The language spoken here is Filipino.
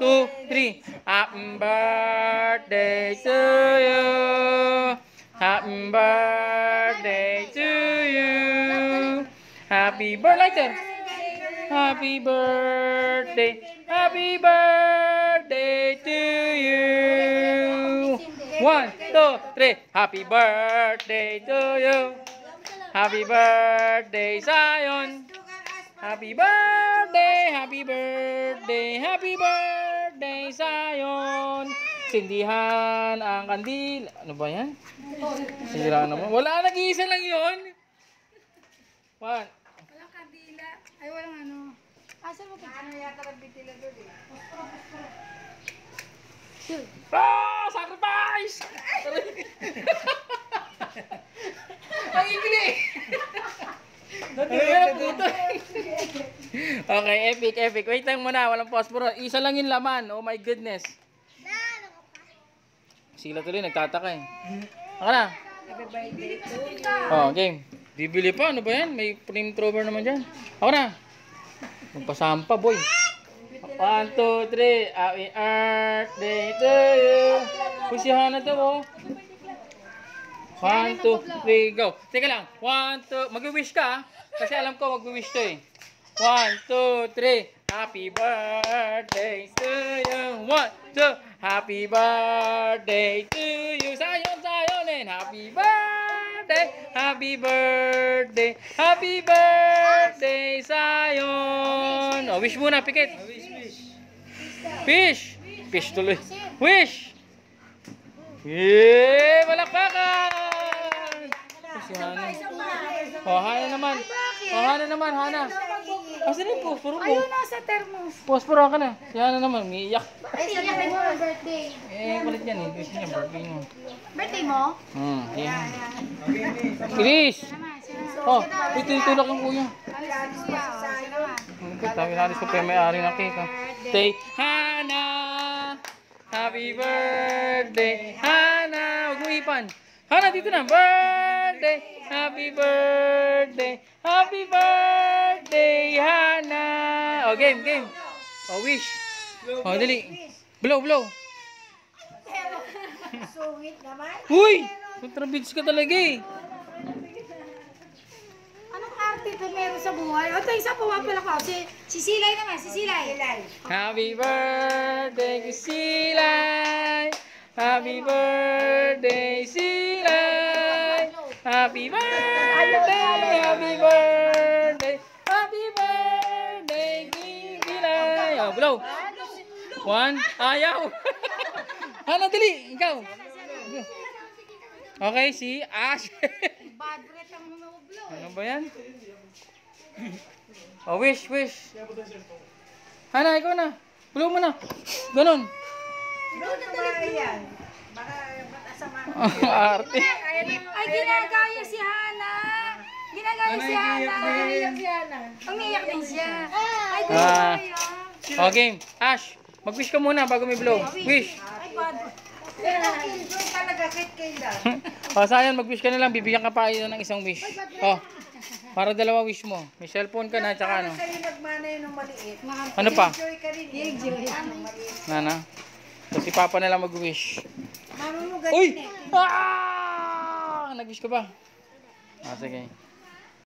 2, 3. Happy birthday to you. Happy birthday to you. Happy birthday. Happy birthday. Happy birthday to you. 1, 2, 3. Happy birthday to you. Happy birthday, Zion. Happy birthday, happy birthday, happy birthday, Zion. Sindihan ang kandil. Ano ba yan? Sira naman. Wala, nag-iisa lang yun. What? Walang kandila. Ay, walang ano. Asan mo pa? Ano yata nagbitila doon eh. Ah! Sacrifice! Ang igli! Okay, epic, epic. Wait lang muna, walang posporo. Isa lang yung laman. Oh my goodness. Sila tuloy, nagtataka eh. Ako na. Oh, game. Bibili pa, ano ba yan? May flamethrower naman dyan. Ako na. Magpasampa, boy. 1, 2, 3. Happy birthday to you. Pusihan na to, oh. 1, 2, 3, go. Teka lang. 1, 2. Mag-wish ka, ah. Kasi alam ko mag-wish to eh. 1, 2, 3. Happy birthday to you. 1, 2. Happy birthday to you. Sayon, sayon, and happy birthday. Happy birthday. Happy birthday, Sayon. Oh, wish muna, pikit. Fish. Fish tuloy. Wish. Yeah, malakpakan. Si Hana. Oh, Hana naman. Oh, Hana naman, Hana. Asan yung posporo mo? Ayun, nasa thermos. Posporo ka na. Si Hana naman, umiiyak. Ay, siya mo ang birthday. Eh, kulit yan eh. Gusto niya birthday mo. Birthday mo? Yeah. Chris! Oh, ito yung tulak ng kuya. Sabi natin sa may-ari ng cake. Say, Hana! Happy birthday! Hana! Huwag mo ipan. Hana, dito na. Birthday! Happy birthday! Happy birthday, Hana! Oh, game, game. Oh, wish. Oh, dali. Blow, blow. Sungit naman. Uy! Kontrabits ka talaga eh. Anong arte ito meron sa buhay? O, ito isa po pala ko. Si Silay naman, si Silay. Happy birthday, Silay! Happy birthday, Silay! Happy birthday! Happy birthday! Happy birthday, Silay! Oh, blow! 1, ayaw! Hana, dali! Ikaw! Okay, si Ash! Bad breath ang humublo. Ano ba yan? Oh, wish, wish! Hana, ikaw na! Blow mo na! Ganon! Doon na talaga yan. Baka matasama. Arte! Ay, ginagaya si Hana. Ginagaya si Hana. Ang iyak din siya. Ay, ginagaya. Oh, game! Ash! Mag-wish ka muna bago may blow. Wish! Ay, bad breath. Enjoy talaga kahit kailan. Oh, sayang, mag-wish ka na lang. Bibigyan ka pa ito ng isang wish. Oh, para dalawa wish mo. May cellphone ka na, tsaka ano. Sa'yo nagmanay nung maliit. Ano pa? Enjoy ka rin. Enjoy. Nana. So, si Papa na lang mag-wish. Manunugan Uy! din eh. Ah! Nag-wish ka ba? Ah, sige.